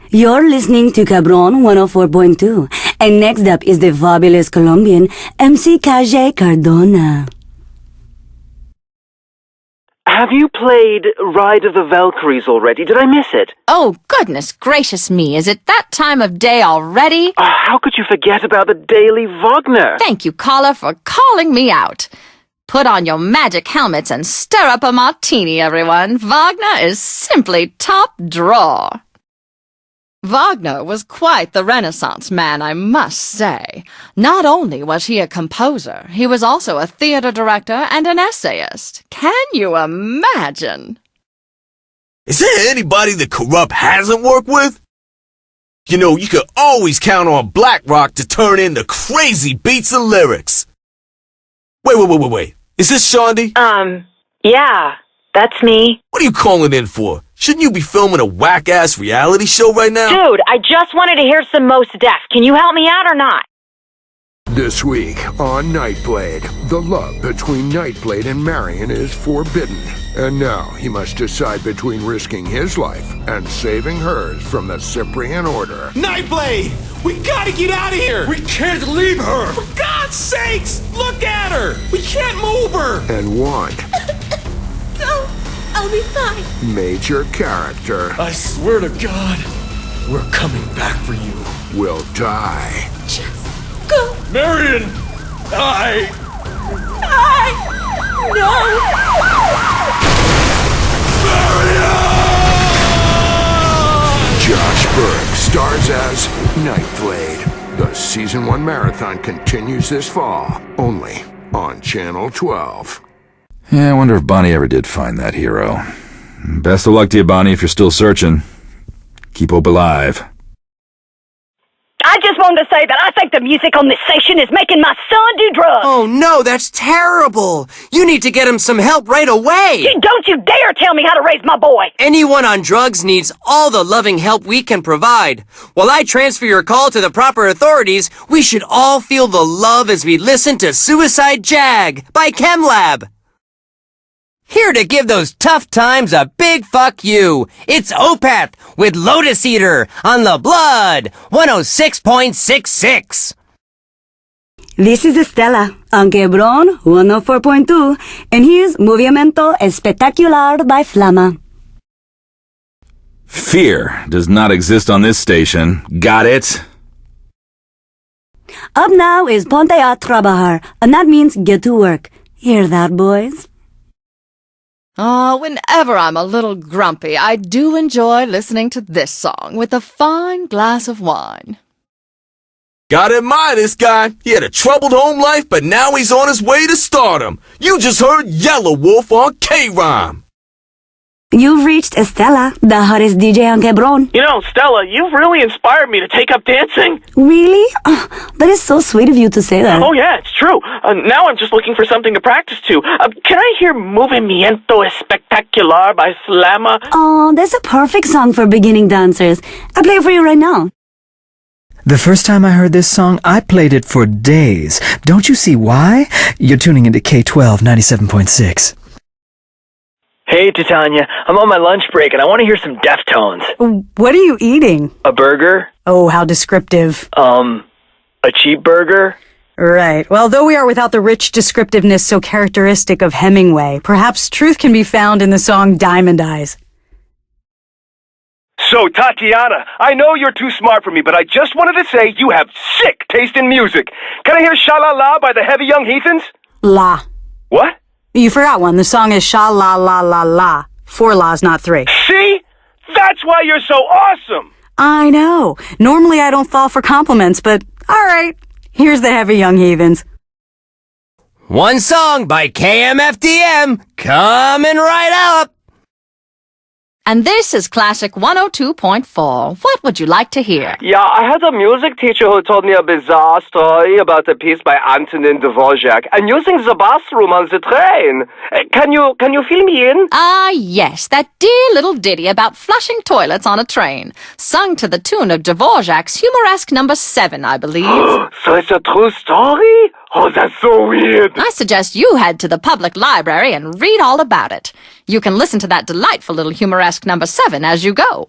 You're listening to Cabron 104.2, and next up is the fabulous Colombian MC Calle Cardona. Have you played Ride of the Valkyries already? Did I miss it? Oh, goodness gracious me, is it that time of day already? How could you forget about the Daily Wagner? Thank you, caller, for calling me out. Put on your magic helmets and stir up a martini, everyone. Wagner is simply top drawer. Wagner was quite the Renaissance man, I must say. Not only was he a composer, he was also a theater director and an essayist. Can you imagine? Is there anybody the Corrupt hasn't worked with? You know, you could always count on BlackRock to turn in the crazy beats and lyrics. Wait. Is this Shaundi? Yeah, that's me. What are you calling in for? Shouldn't you be filming a whack-ass reality show right now? Dude, I just wanted to hear some Mos Def. Can you help me out or not? This week on Nightblade, the love between Nightblade and Marion is forbidden. And now he must decide between risking his life and saving hers from the Cyprian Order. Nightblade! We gotta get out of here! We can't leave her! For God's sakes! Look at her! We can't move her! And one No, I'll be fine. major character I swear to God, we're coming back for you. will die. Just go. Marion! No. Josh Berg stars as Nightblade. The Season 1 marathon continues this fall, only on Channel 12. Yeah, I wonder if Bonnie ever did find that hero. Best of luck to you, Bonnie, if you're still searching. Keep hope alive. I just wanted to say that I think the music on this station is making my son do drugs. Oh no, that's terrible! You need to get him some help right away! Don't you dare tell me how to raise my boy! Anyone on drugs needs all the loving help we can provide. While I transfer your call to the proper authorities, we should all feel the love as we listen to Suicide Jag by ChemLab. Here to give those tough times a big fuck you. It's Opeth with Lotus Eater on The Blood 106.66. This is Estela on Quebrón 104.2, and here's Movimiento Espectacular by Flama. Fear does not exist on this station. Got it? Up now is Ponte a Trabajar, and that means get to work. Hear that, boys? Oh, whenever I'm a little grumpy, I do enjoy listening to this song with a fine glass of wine. Gotta admire this guy. He had a troubled home life, but now he's on his way to stardom. You just heard Yellow Wolf on K-Rhyme. You've reached Estela, the hottest DJ on Quebrón. You know, Stella, you've really inspired me to take up dancing. Really? Oh, that is so sweet of you to say that. Oh, yeah, it's true. Now I'm just looking for something to practice to. Can I hear Movimiento Espectacular by Flama? Oh, that's a perfect song for beginning dancers. I'll play it for you right now. The first time I heard this song, I played it for days. Don't you see why? You're tuning into K12 97.6. Hey, Titania, I'm on my lunch break and I want to hear some Deftones. What are you eating? A burger? Oh, how descriptive. A cheap burger? Right. Well, though we are without the rich descriptiveness so characteristic of Hemingway, perhaps truth can be found in the song Diamond Eyes. So, Tatiana, I know you're too smart for me, but I just wanted to say you have sick taste in music. Can I hear Sha-La-La by the Heavy Young Heathens? La. What? You forgot one. The song is Sha-La-La-La-La. 4 laws, not 3. See? That's why you're so awesome! I know. Normally I don't fall for compliments, but alright. Here's the Heavy Young Heathens. One song by KMFDM coming right up. And this is Classic 102.4. What would you like to hear? Yeah, I had a music teacher who told me a bizarre story about a piece by Antonin Dvorak and using the bathroom on the train. Can you fill me in? Ah, yes, that dear little ditty about flushing toilets on a train, sung to the tune of Dvorak's Humoresque No. 7, I believe. So it's a true story? Oh, that's so weird. I suggest you head to the public library and read all about it. You can listen to that delightful little Humoresque No. 7 as you go.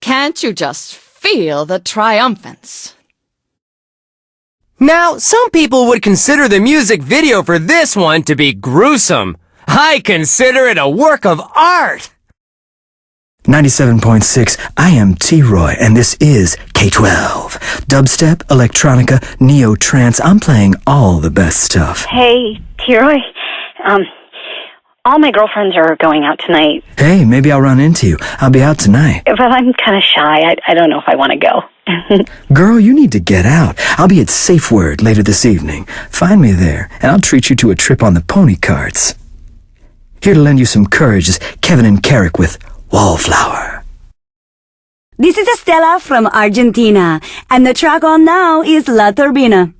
Can't you just feel the triumphance? Now, some people would consider the music video for this one to be gruesome. I consider it a work of art. 97.6, I am T-Roy, and this is K12. Dubstep, electronica, neo-trance, I'm playing all the best stuff. Hey, T-Roy. All my girlfriends are going out tonight. Hey, maybe I'll run into you. I'll be out tonight. But I'm kind of shy. I don't know if I want to go. Girl, you need to get out. I'll be at Safe Word later this evening. Find me there, and I'll treat you to a trip on the pony carts. Here to lend you some courage is Kevin and Carrick with Wallflower. This is Estela from Argentina, and the track on now is La Turbina.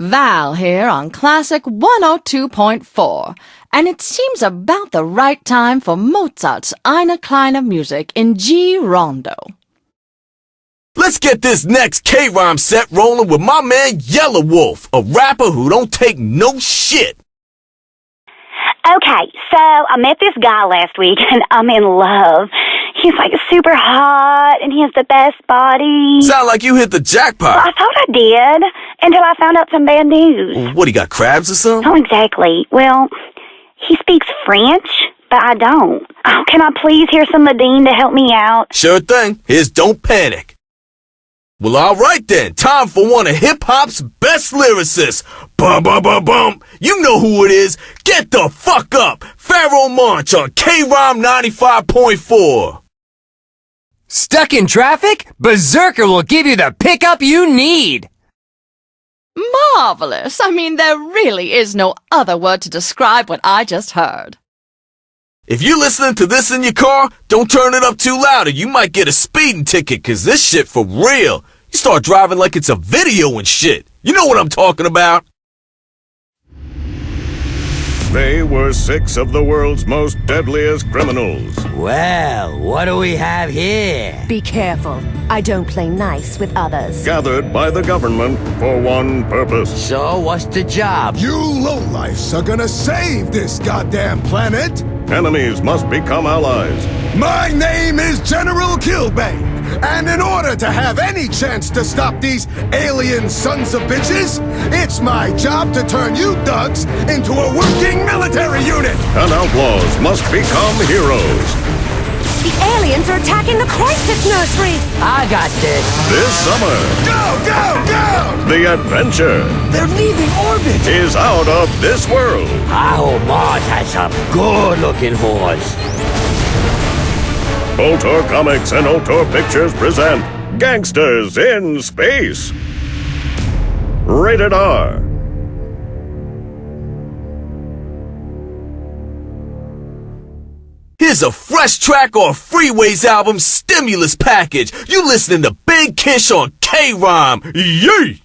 Val here on Classic 102.4, and it seems about the right time for Mozart's Eine kleine music in G Rondo. Let's get this next K-Rhyme set rolling with my man Yellow Wolf, a rapper who don't take no shit. Okay, so I met this guy last week, and I'm in love. He's like super hot, and he has the best body. Sound like you hit the jackpot. Well, I thought I did, until I found out some bad news. What, he got crabs or something? Not exactly. Well, he speaks French, but I don't. Oh, can I please hear some Medine to help me out? Sure thing. Here's Don't Panic. Well, alright then. Time for one of hip-hop's best lyricists. Bum. You know who it is. Get the fuck up. Pharaoh Monch on K-Rhyme 95.4. Stuck in traffic? Berserker will give you the pickup you need. Marvelous! I mean, there really is no other word to describe what I just heard. If you're listening to this in your car, don't turn it up too loud or you might get a speeding ticket, cause this shit for real. You start driving like it's a video and shit. You know what I'm talking about. They were 6 of the world's most deadliest criminals. Well, what do we have here? Be careful. I don't play nice with others. Gathered by the government for one purpose. So, what's the job? You lowlifes are gonna save this goddamn planet! Enemies must become allies. My name is General Killbane, and in order to have any chance to stop these alien sons of bitches, it's my job to turn you thugs into a working military unit! And outlaws must become heroes. The aliens are attacking the crisis nursery! I got this. This summer, Go! the adventure They're leaving orbit! is out of this world. I hope Mars has some good-looking horse. Ultor Comics and Ultor Pictures present Gangsters in Space. Rated R. Here's a fresh track on Freeway's album Stimulus Package. You listening to Big Kish on K-Rhyme. Yay!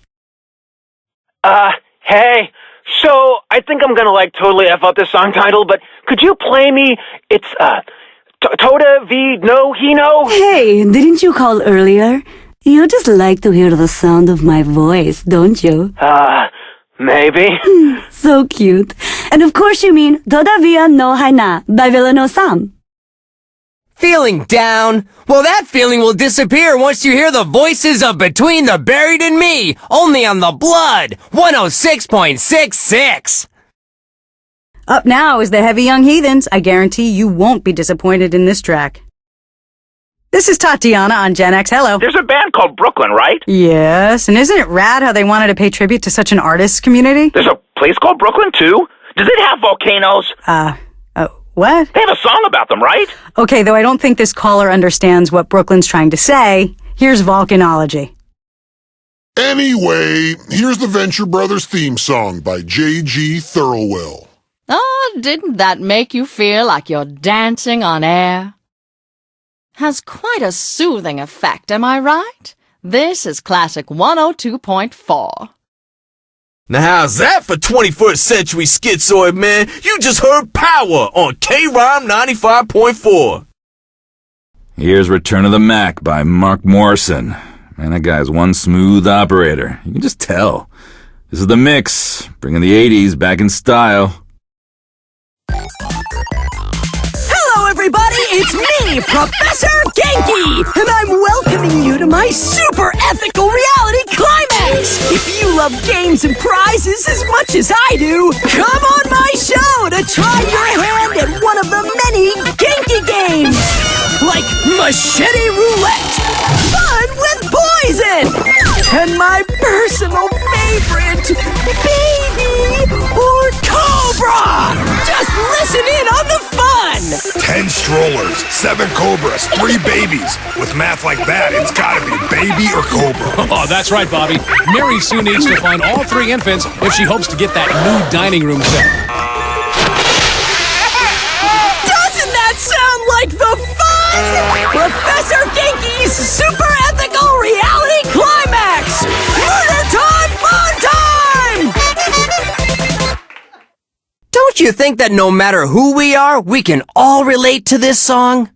Hey. So, I think I'm gonna totally F up this song title, but could you play me? It's, Toda V No Hino? Hey, didn't you call earlier? You just like to hear the sound of my voice, don't you? Maybe. So cute. And of course you mean Todavía no Haina by Villano Sam. Feeling down? Well, that feeling will disappear once you hear the voices of Between the Buried and Me, only on the Blood, 106.66. Up now is the Heavy Young Heathens. I guarantee you won't be disappointed in this track. This is Tatiana on Gen X. Hello. There's a band called Brooklyn, right? Yes, and isn't it rad how they wanted to pay tribute to such an artist's community? There's a place called Brooklyn, too? Does it have volcanoes? What? They have a song about them, right? Okay, though I don't think this caller understands what Brooklyn's trying to say. Here's volcanology. Anyway, here's the Venture Brothers theme song by J.G. Thirlwell. Oh, didn't that make you feel like you're dancing on air? Has quite a soothing effect, am I right? This is Classic 102.4. Now how's that for 21st century schizoid, man? You just heard Power on K-Rhyme 95.4. Here's Return of the Mac by Mark Morrison. Man, that guy's one smooth operator. You can just tell. This is The Mix, bringing the 80s back in style. Hello, everybody! It's me, Professor Genki! my super ethical reality climax! If you love games and prizes as much as I do, come on my show to try your hand at one of the many Genki games! Like Machete Roulette, fun with poison, and my personal favorite, Baby or Cobra! Just listen in on the fun! 10 strollers, 7 cobras, 3 babies. With math like that, it's gotta be baby or cobra. Oh, that's right, Bobby. Mary Sue needs to find all 3 infants if she hopes to get that new dining room set. Doesn't that sound like the fun? Professor Genki's super ethical reality climax! Murder time, fun time! Don't you think that no matter who we are, we can all relate to this song?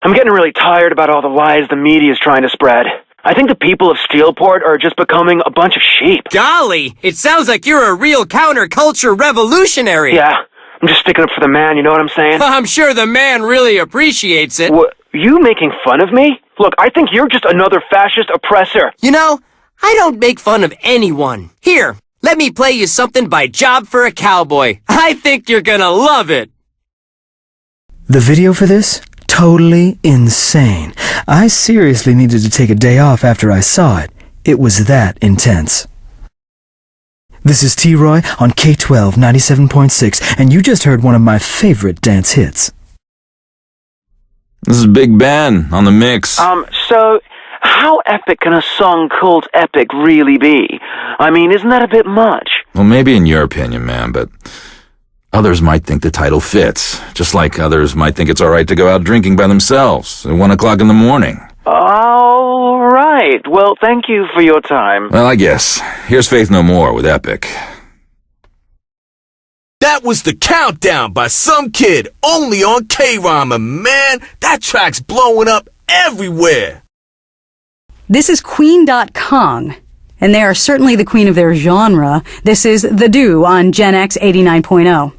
I'm getting really tired about all the lies the media is trying to spread. I think the people of Steelport are just becoming a bunch of sheep. Golly, it sounds like you're a real counterculture revolutionary. Yeah, I'm just sticking up for the man, you know what I'm saying? I'm sure the man really appreciates it. What, you making fun of me? Look, I think you're just another fascist oppressor. You know, I don't make fun of anyone. Here, let me play you something by Job for a Cowboy. I think you're gonna love it. The video for this? Totally insane. I seriously needed to take a day off after I saw it. It was that intense. This is T-Roy on K12 97.6, and you just heard one of my favorite dance hits. This is Big Ben on the mix. So, how epic can a song called Epic really be? I mean, isn't that a bit much? Well, maybe in your opinion, man, but others might think the title fits, just like others might think it's all right to go out drinking by themselves at 1 o'clock in the morning. All right. Well, thank you for your time. Well, I guess. Here's Faith No More with Epic. That was the countdown by some kid only on K-Rhyme, and man, that track's blowing up everywhere. This is Queen.Kong, and they are certainly the queen of their genre. This is The Do on Gen X 89.0.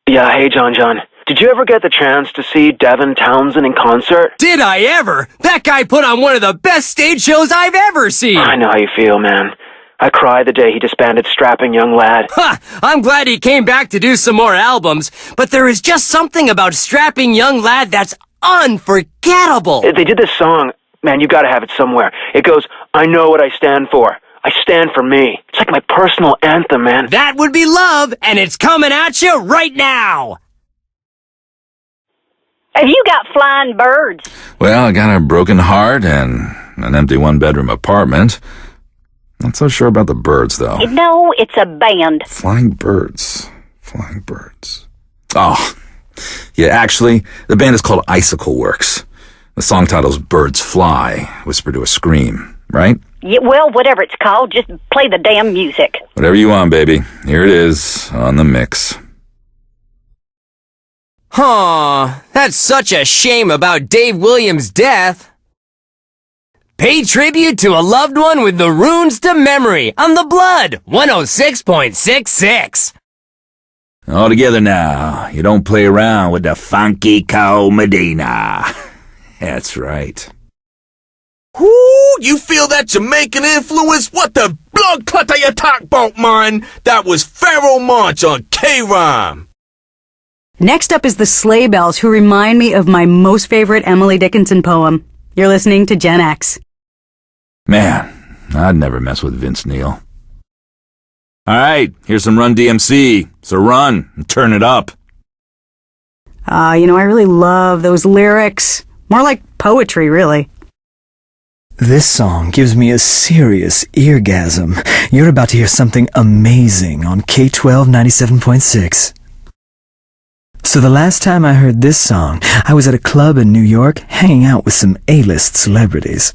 Yeah, hey, John. Did you ever get the chance to see Devin Townsend in concert? Did I ever? That guy put on one of the best stage shows I've ever seen. I know how you feel, man. I cried the day he disbanded Strapping Young Lad. Ha! I'm glad he came back to do some more albums, but there is just something about Strapping Young Lad that's unforgettable. They did this song. Man, you gotta have it somewhere. It goes, I know what I stand for. I stand for me. It's like my personal anthem, man. That would be love, and it's coming at you right now. Have you got flying birds? Well, I got a broken heart and an empty one-bedroom apartment. Not so sure about the birds, though. No, it's a band. Flying birds. Oh, yeah, actually, the band is called Icicle Works. The song title's Birds Fly, Whisper to a Scream, right? Yeah, well, whatever it's called, just play the damn music. Whatever you want, baby. Here it is, on the mix. Huh, that's such a shame about Dave Williams' death. Pay tribute to a loved one with the runes to memory on The Blood, 106.66. All together now. You don't play around with the funky cow Medina. That's right. Ooh, you feel that Jamaican influence? What the blood clot you talk about, man? That was Pharaoh Monch on K-Rhyme. Next up is the Sleigh Bells, who remind me of my most favorite Emily Dickinson poem. You're listening to Gen X. Man, I'd never mess with Vince Neil. All right, here's some Run DMC. So run and turn it up. I really love those lyrics. More like poetry, really. This song gives me a serious eargasm. You're about to hear something amazing on K12 97.6. So the last time I heard this song, I was at a club in New York hanging out with some A-list celebrities.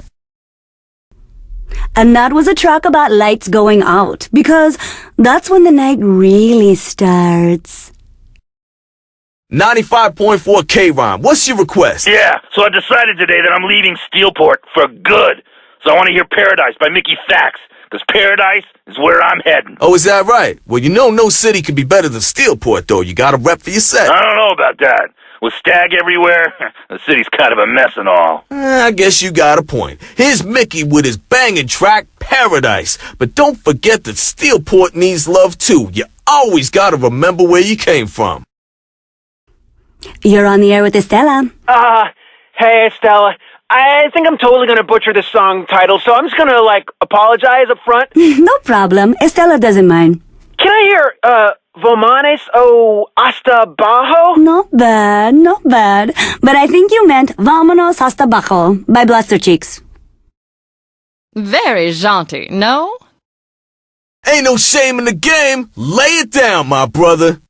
And that was a track about lights going out, because that's when the night really starts. 95.4 K-Rhyme, what's your request? Yeah, so I decided today that I'm leaving Steelport for good. So I want to hear Paradise by Mickey Fax, because Paradise is where I'm heading. Oh, is that right? Well, no city could be better than Steelport, though. You got to rep for your set. I don't know about that. with Stag everywhere. The city's kind of a mess and all. I guess you got a point. Here's Mickey with his banging track, Paradise. But don't forget that Steelport needs love too. You always gotta remember where you came from. You're on the air with Estella. Hey, Estella. I think I'm totally gonna butcher this song title, so I'm just gonna, apologize up front. No problem. Estella doesn't mind. Can I hear, Vomanes o hasta bajo? Not bad, not bad. But I think you meant Vámonos hasta bajo by Blaster Cheeks. Very jaunty, no? Ain't no shame in the game. Lay it down, my brother.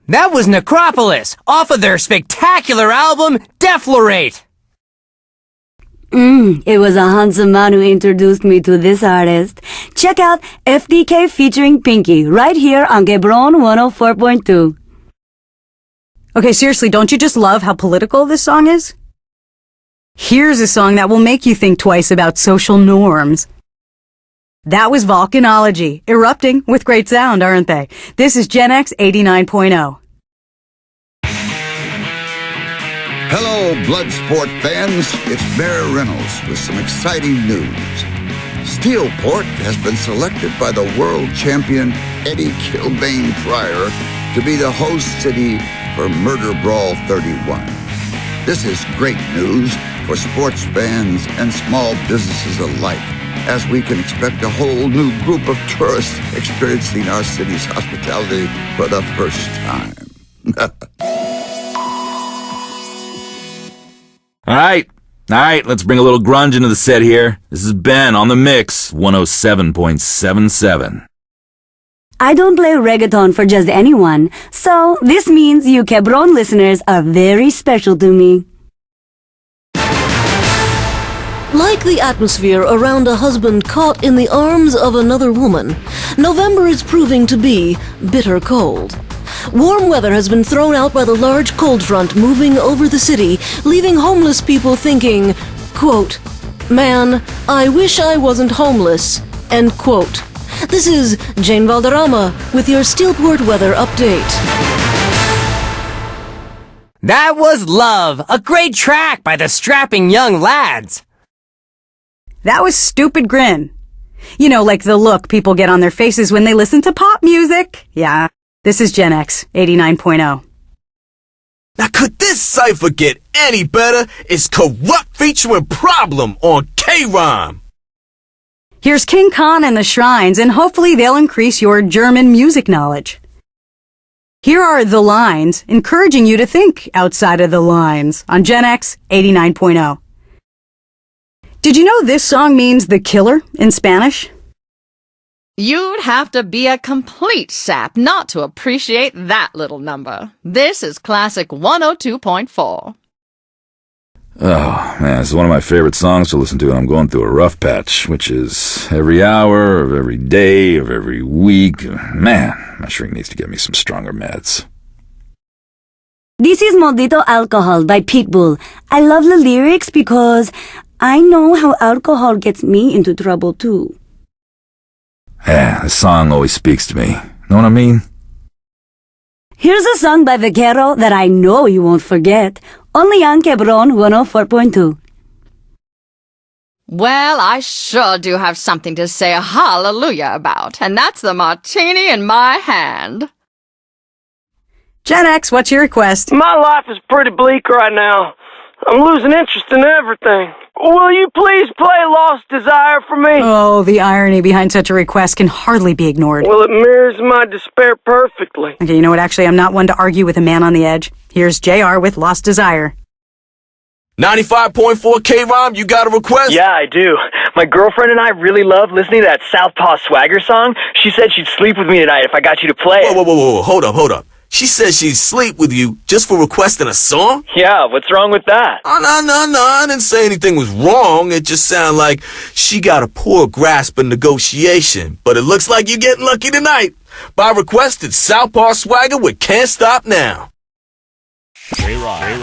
That was Necropolis, off of their spectacular album, Deflorate. It was a handsome man who introduced me to this artist. Check out FDK featuring Pinky right here on Gebron 104.2. Okay, seriously, don't you just love how political this song is? Here's a song that will make you think twice about social norms. That was Volcanology, erupting with great sound, aren't they? This is Gen X 89.0. Hello, Bloodsport fans. It's Mayor Reynolds with some exciting news. Steelport has been selected by the world champion Eddie Kilbane Pryor to be the host city for Murder Brawl 31. This is great news for sports fans and small businesses alike, as we can expect a whole new group of tourists experiencing our city's hospitality for the first time. All right, let's bring a little grunge into the set here. This is Ben on the mix, 107.77. I don't play reggaeton for just anyone, so this means you Quebron listeners are very special to me. Like the atmosphere around a husband caught in the arms of another woman, November is proving to be bitter cold. Warm weather has been thrown out by the large cold front moving over the city, leaving homeless people thinking, quote, "Man, I wish I wasn't homeless," end quote. This is Jane Valderrama with your Steelport weather update. That was Love, a great track by the strapping young lads. That was Stupid Grin. You know, like the look people get on their faces when they listen to pop music. Yeah. This is Gen X 89.0. Now could this cipher get any better? It's Corrupt featuring Problem on K-Rhyme. Here's King Khan and the Shrines, and hopefully they'll increase your German music knowledge. Here are The Lines, encouraging you to think outside of the lines on Gen X 89.0. Did you know this song means the killer in Spanish? You'd have to be a complete sap not to appreciate that little number. This is Classic 102.4. Oh, man, this is one of my favorite songs to listen to when I'm going through a rough patch, which is every hour of every day of every week. Man, my shrink needs to get me some stronger meds. This is Maldito Alcohol by Pitbull. I love the lyrics because I know how alcohol gets me into trouble too. Yeah, this song always speaks to me. Know what I mean? Here's a song by Vaquero that I know you won't forget. Only on Quebron 104.2. Well, I sure do have something to say hallelujah about, and that's the martini in my hand. Gen X, what's your request? My life is pretty bleak right now. I'm losing interest in everything. Will you please play Lost Desire for me? Oh, the irony behind such a request can hardly be ignored. Well, it mirrors my despair perfectly. Okay, you know what? Actually, I'm not one to argue with a man on the edge. Here's JR with Lost Desire. 95.4 K-Rhyme, you got a request? Yeah, I do. My girlfriend and I really love listening to that Southpaw Swagger song. She said she'd sleep with me tonight if I got you to play it. Whoa, hold up. She says she'd sleep with you just for requesting a song? Yeah, what's wrong with that? Oh, no, I didn't say anything was wrong. It just sounded like she got a poor grasp in negotiation. But it looks like you're getting lucky tonight. By request, it's Southpaw Swagger with Can't Stop Now. K-Rhyme,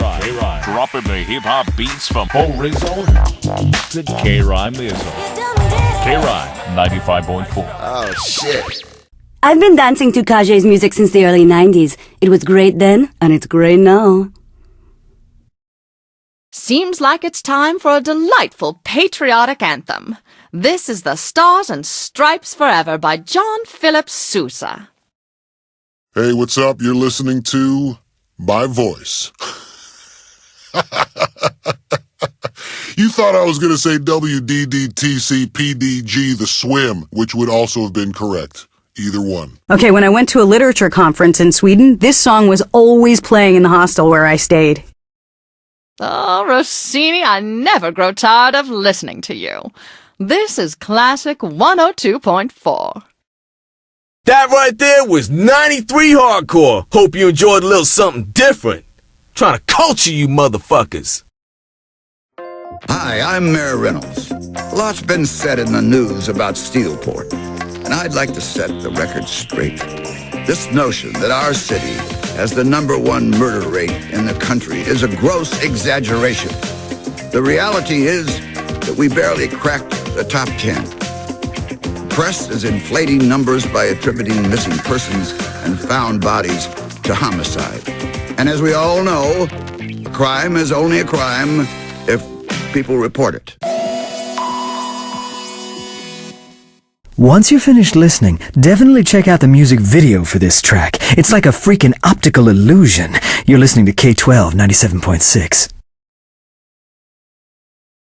dropping the hip-hop beats from Paul Rizzo to K-Rhyme Lizzo. K-Rhyme, 95.4. Oh, shit. I've been dancing to Kaje's music since the early 90s. It was great then, and it's great now. Seems like it's time for a delightful patriotic anthem. This is The Stars and Stripes Forever by John Philip Sousa. Hey, what's up? You're listening to my voice. You thought I was going to say WDDTCPDG The Swim, which would also have been correct. Either one. Okay, when I went to a literature conference in Sweden, this song was always playing in the hostel where I stayed. Oh, Rossini, I never grow tired of listening to you. This is Classic 102.4. That right there was 93 Hardcore. Hope you enjoyed a little something different. Trying to culture you motherfuckers. Hi, I'm Mayor Reynolds. A lot's been said in the news about Steelport, and I'd like to set the record straight. This notion that our city has the #1 murder rate in the country is a gross exaggeration. The reality is that we barely cracked the top 10. The press is inflating numbers by attributing missing persons and found bodies to homicide. And as we all know, a crime is only a crime if people report it. Once you're finished listening, definitely check out the music video for this track. It's like a freaking optical illusion. You're listening to K12 97.6.